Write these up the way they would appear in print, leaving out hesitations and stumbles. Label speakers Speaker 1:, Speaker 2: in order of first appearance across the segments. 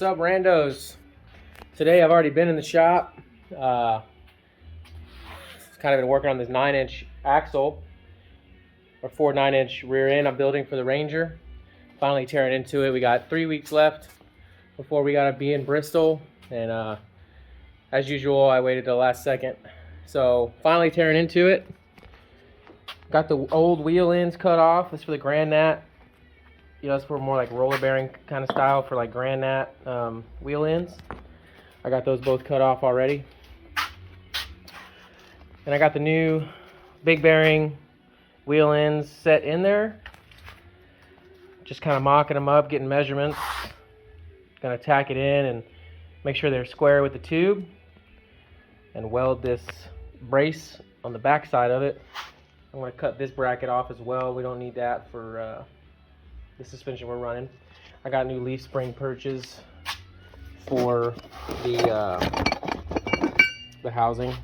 Speaker 1: What's up, randos? Today I've already been in the shop. Kind of been working on this 9-inch axle, or 4 9-inch rear end I'm building for the Ranger. Finally tearing into it. We got 3 weeks left before we gotta be in Bristol, and as usual I waited till the last second. So finally tearing into it. Got the old wheel ends cut off. This is for the Grand Nat. You know, it's for more like roller bearing kind of style for like Grand Nat wheel ends. I got those both cut off already. And I got the new big bearing wheel ends set in there. Just kind of mocking them up, getting measurements. Gonna tack it in and make sure they're square with the tube. And weld this brace on the back side of it. I'm gonna cut this bracket off as well. We don't need that for the suspension we're running. I got new leaf spring perches for the housing,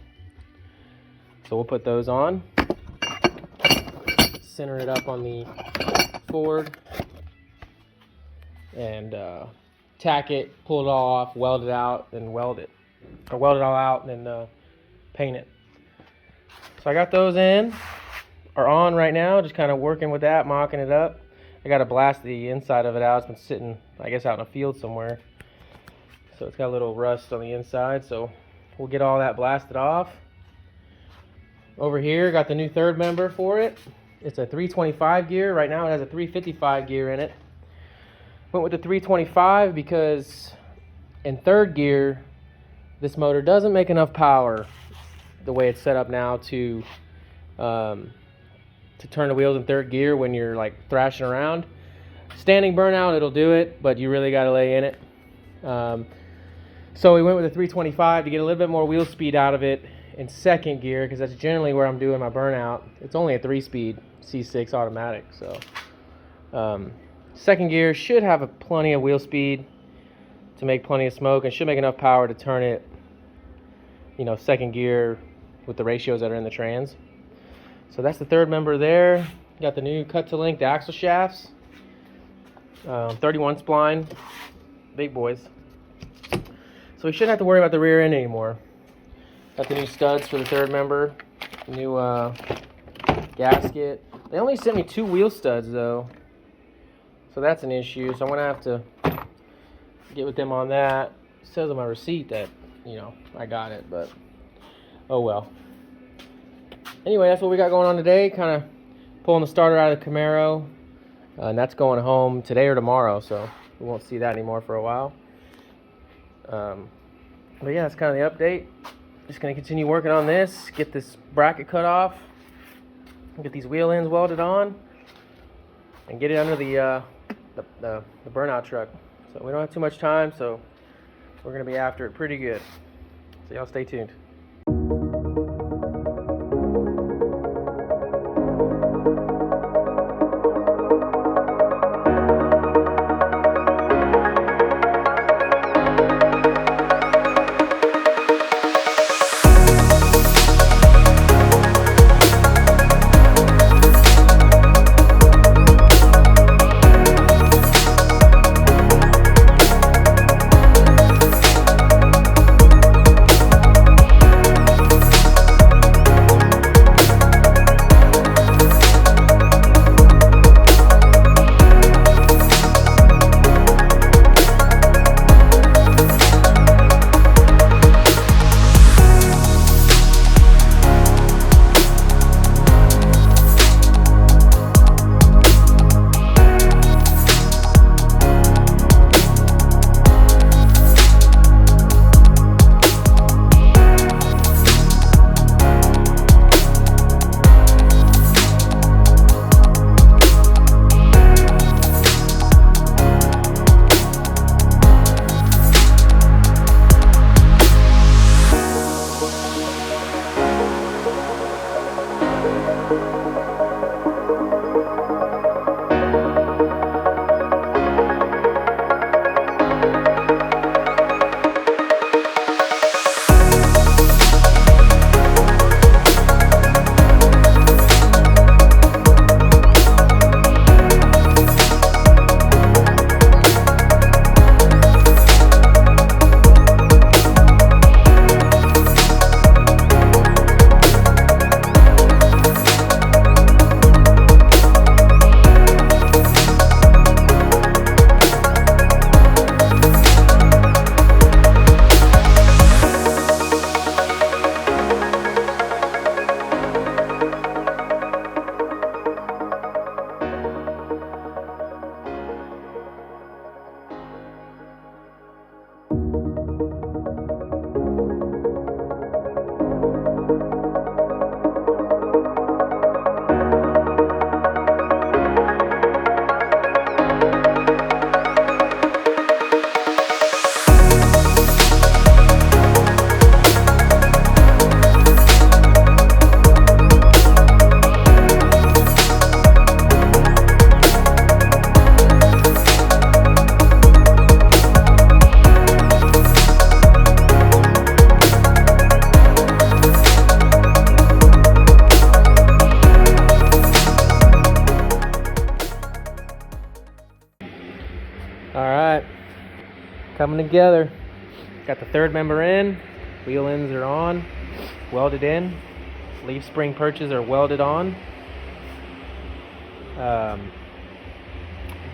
Speaker 1: so we'll put those on, center it up on the Ford, and tack it, pull it all off, weld it out, and weld it all out, and then paint it. So I got those are on right now, just kind of working with that, mocking it up. I got to blast the inside of it out. It's been sitting, I guess, out in a field somewhere. So it's got a little rust on the inside. So we'll get all that blasted off. Over here, got the new third member for it. It's a 325 gear. Right now it has a 355 gear in it. Went with the 325 because in third gear, this motor doesn't make enough power the way it's set up now to turn the wheels in third gear when you're like thrashing around. Standing burnout, it'll do it, but you really got to lay in it. So we went with a 325 to get a little bit more wheel speed out of it in second gear, because that's generally where I'm doing my burnout. It's only a 3-speed C6 automatic, so second gear should have plenty of wheel speed to make plenty of smoke, and should make enough power to turn it, you know, second gear with the ratios that are in the trans. So that's the third member there. Got the new cut to length axle shafts, 31 spline, big boys. So we shouldn't have to worry about the rear end anymore. Got the new studs for the third member, new gasket. They only sent me 2 wheel studs though, so that's an issue. So I'm gonna have to get with them on that. It says on my receipt that, you know, I got it, but oh well. Anyway, that's what we got going on today. Kind of pulling the starter out of the Camaro, and that's going home today or tomorrow, so we won't see that anymore for a while. But yeah, that's kind of the update. Just gonna continue working on this, get this bracket cut off, get these wheel ends welded on, and get it under the burnout truck. So we don't have too much time, so we're gonna be after it pretty good. So y'all stay tuned. coming together. Got the third member in, wheel ends are on, welded in, leaf spring perches are welded on.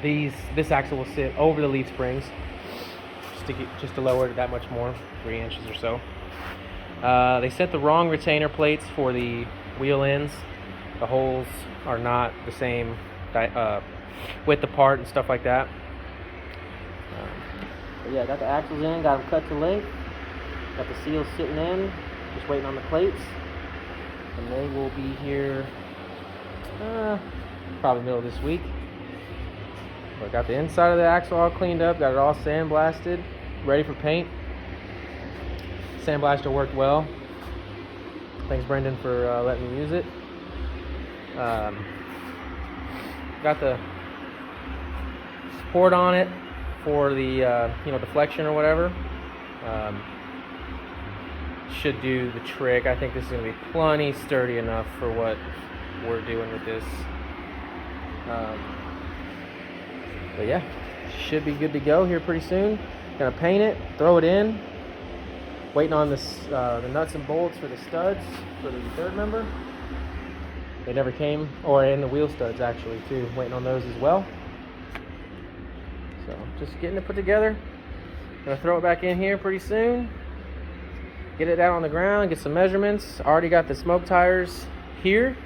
Speaker 1: This axle will sit over the leaf springs just to lower it that much more, 3 inches or so. They sent the wrong retainer plates for the wheel ends. The holes are not the same width apart and stuff like that. But yeah, got the axles in, got them cut to length, got the seals sitting in, just waiting on the plates, and they will be here probably middle of this week. But got the inside of the axle all cleaned up, got it all sandblasted, ready for paint. Sandblaster worked well. Thanks Brendan for letting me use it. Got the support on it for the deflection or whatever. Should do the trick. I think this is going to be plenty sturdy enough for what we're doing with this. But yeah, should be good to go here pretty soon. Gonna paint it, throw it in. Waiting on this the nuts and bolts for the studs for the third member. They never came, or in the wheel studs actually too. Waiting on those as well. So just getting it put together. Gonna throw it back in here pretty soon. Get it down on the ground, get some measurements. Already got the smoke tires here.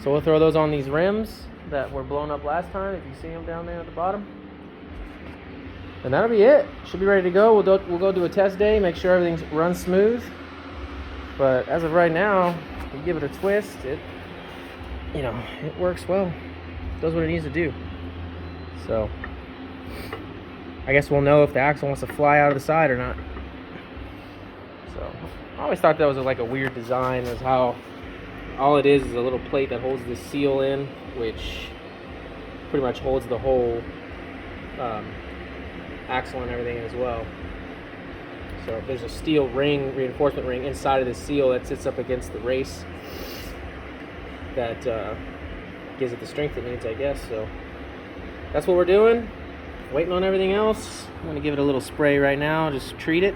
Speaker 1: So we'll throw those on these rims that were blown up last time, if you see them down there at the bottom. And that'll be it. Should be ready to go. We'll go do a test day, make sure everything runs smooth. But as of right now, you give it a twist, it works well. It does what it needs to do. So I guess we'll know if the axle wants to fly out of the side or not. So I always thought that was like a weird design, as how all it is a little plate that holds the seal in, which pretty much holds the whole axle and everything as well. So there's a steel ring, reinforcement ring inside of the seal that sits up against the race that gives it the strength it needs, I guess. So that's what we're doing. Waiting on everything else. I'm going to give it a little spray right now, just treat it,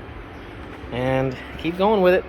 Speaker 1: and keep going with it.